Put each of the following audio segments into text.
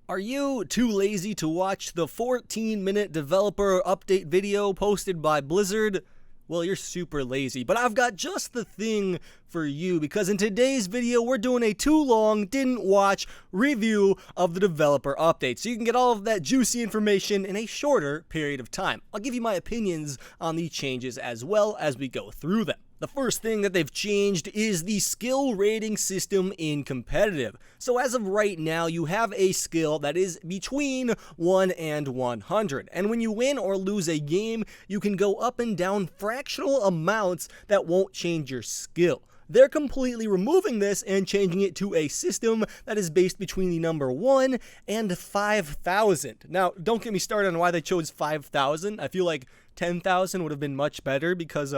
Are you too lazy to watch the 14-minute developer update video posted by Blizzard? Well, you're super lazy, but I've got just the thing for you, because in today's video, we're doing a too long, didn't watch review of the developer update, so you can get all of that juicy information in a shorter period of time. I'll give you my opinions on the changes as well as we go through them. The first thing that they've changed is the skill rating system in competitive. So as of right now, you have a skill that is between 1 and 100. And when you win or lose a game, you can go up and down fractional amounts that won't change your skill. They're completely removing this and changing it to a system that is based between the number 1 and 5,000. Now, don't get me started on why they chose 5,000. I feel like 10,000 would have been much better because,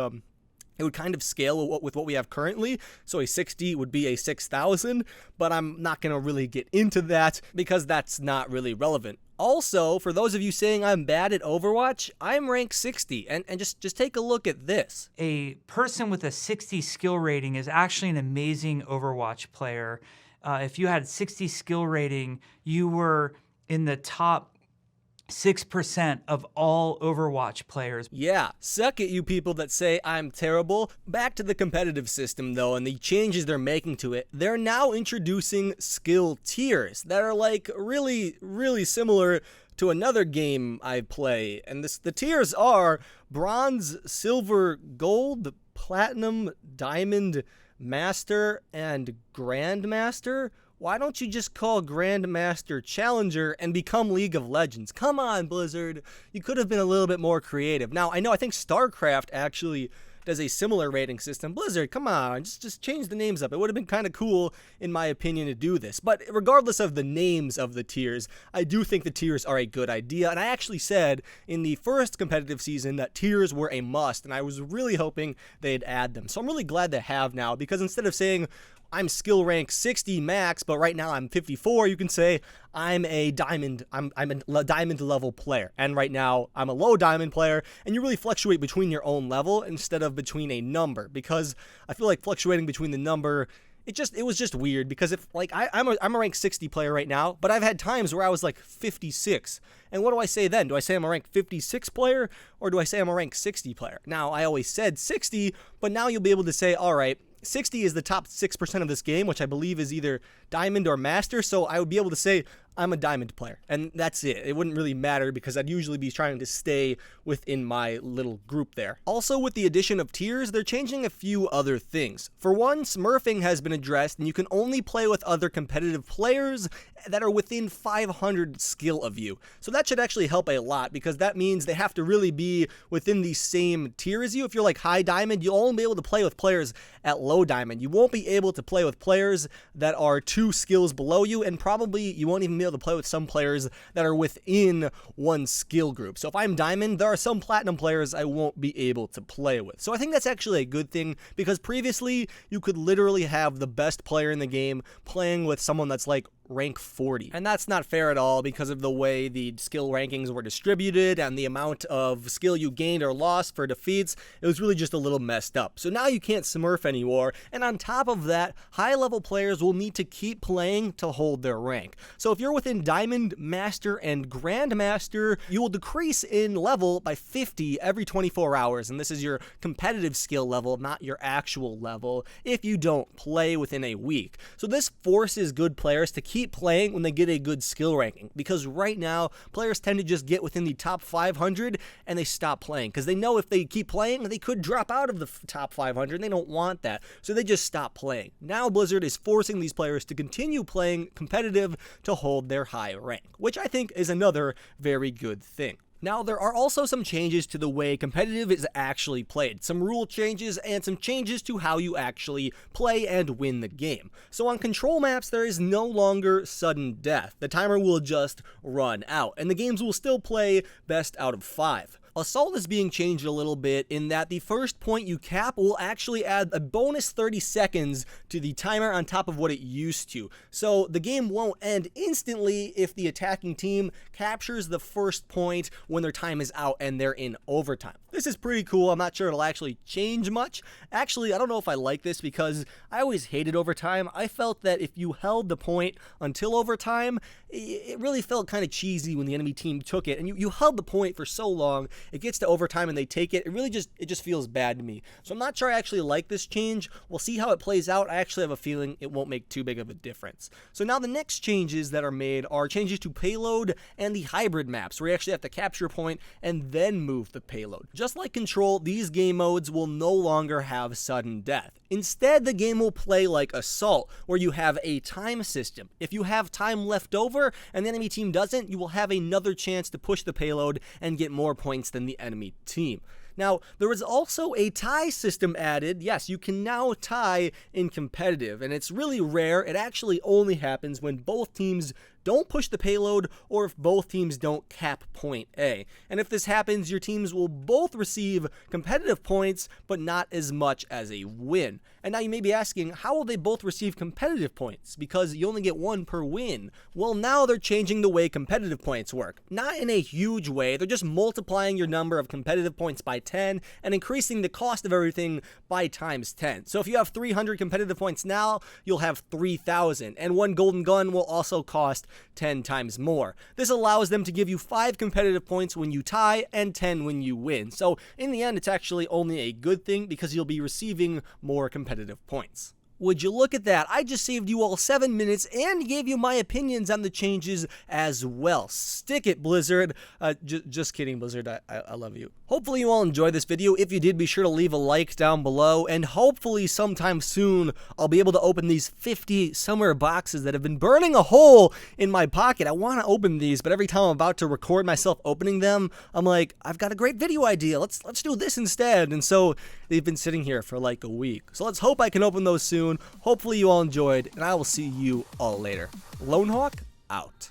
it would kind of scale with what we have currently, so a 60 would be a 6,000, but I'm not going to really get into that because that's not really relevant. Also, for those of you saying I'm bad at Overwatch, I'm rank 60, and just take a look at this. A person with a 60 skill rating is actually an amazing Overwatch player. If you had 60 skill rating, you were in the top 6% of all Overwatch players. Yeah, suck it, you people that say I'm terrible. Back to the competitive system though, and the changes they're making to it. They're now introducing skill tiers that are like really similar to another game I play. And the tiers are bronze, silver, gold, platinum, diamond, master, and grandmaster. Why don't you just call Grandmaster Challenger and become League of Legends? Come on, Blizzard. You could have been a little bit more creative. Now, I think StarCraft actually does a similar rating system. Blizzard, come on, just change the names up. It would have been kind of cool, in my opinion, to do this. But regardless of the names of the tiers, I do think the tiers are a good idea. And I actually said in the first competitive season that tiers were a must, and I was really hoping they'd add them. So I'm really glad they have now, because instead of saying, I'm skill rank 60 max, but right now I'm 54, you can say I'm a diamond level player, and right now I'm a low diamond player, and you really fluctuate between your own level instead of between a number, because I feel like fluctuating between the number, it was just weird, because if like I'm a rank 60 player right now, but I've had times where I was like 56, and what do I say then? Do I say I'm a rank 56 player, or do I say I'm a rank 60 player? Now, I always said 60, but now you'll be able to say, all right, 60 is the top 6% of this game, which I believe is either diamond or master, so I would be able to say I'm a diamond player, and that's it. It wouldn't really matter because I'd usually be trying to stay within my little group there. Also, with the addition of tiers, they're changing a few other things. For one, smurfing has been addressed, and you can only play with other competitive players that are within 500 skill of you. So that should actually help a lot, because that means they have to really be within the same tier as you. If you're like high diamond, you'll only be able to play with players at low diamond. You won't be able to play with players that are 2 skills below you, and probably you won't even be able to play with some players that are within 1 skill group. So if I'm diamond, there are some platinum players I won't be able to play with. So I think that's actually a good thing, because previously you could literally have the best player in the game playing with someone that's like rank 40. And that's not fair at all, because of the way the skill rankings were distributed and the amount of skill you gained or lost for defeats. It was really just a little messed up. So now you can't smurf anymore, and on top of that, high level players will need to keep playing to hold their rank. So if you're within diamond, master, and grandmaster, you will decrease in level by 50 every 24 hours, and this is your competitive skill level, not your actual level, if you don't play within a week. So this forces good players to keep playing when they get a good skill ranking, because right now players tend to just get within the top 500 and they stop playing, because they know if they keep playing they could drop out of the top 500, and they don't want that, so they just stop playing. Now Blizzard is forcing these players to continue playing competitive to hold their high rank, which I think is another very good thing. Now, there are also some changes to the way competitive is actually played, some rule changes and some changes to how you actually play and win the game. So on control maps, there is no longer sudden death. The timer will just run out, and the games will still play best out of 5. Assault is being changed a little bit in that the first point you cap will actually add a bonus 30 seconds to the timer on top of what it used to. So the game won't end instantly if the attacking team captures the first point when their time is out and they're in overtime. This is pretty cool. I'm not sure it'll actually change much. Actually, I don't know if I like this because I always hated overtime. I felt that if you held the point until overtime, it really felt kind of cheesy when the enemy team took it. And you held the point for so long, it gets to overtime and they take it. It just feels bad to me. So I'm not sure I actually like this change. We'll see how it plays out. I actually have a feeling it won't make too big of a difference. So now the next changes that are made are changes to payload and the hybrid maps, where you actually have to capture a point and then move the payload. Just like Control, these game modes will no longer have sudden death. Instead, the game will play like Assault, where you have a time system. If you have time left over and the enemy team doesn't, you will have another chance to push the payload and get more points than the enemy team. Now, there was also a tie system added. Yes, you can now tie in competitive, and it's really rare. It actually only happens when both teams don't push the payload or if both teams don't cap point A. And if this happens, your teams will both receive competitive points, but not as much as a win. And now you may be asking, how will they both receive competitive points? Because you only get one per win. Well, now they're changing the way competitive points work. Not in a huge way, they're just multiplying your number of competitive points by 10 and increasing the cost of everything by times 10. So if you have 300 competitive points now, you'll have 3,000, and one golden gun will also cost 10 times more. This allows them to give you 5 competitive points when you tie and 10 when you win. So in the end, it's actually only a good thing because you'll be receiving more competitive points. Would you look at that? I just saved you all 7 minutes and gave you my opinions on the changes as well. Stick it, Blizzard. Just kidding, Blizzard. I love you. Hopefully you all enjoyed this video. If you did, be sure to leave a like down below. And hopefully sometime soon, I'll be able to open these 50 summer boxes that have been burning a hole in my pocket. I want to open these, but every time I'm about to record myself opening them, I'm like, I've got a great video idea. Let's do this instead. And so they've been sitting here for like a week. So let's hope I can open those soon. Hopefully you all enjoyed, and I will see you all later. Lone Hawk, out.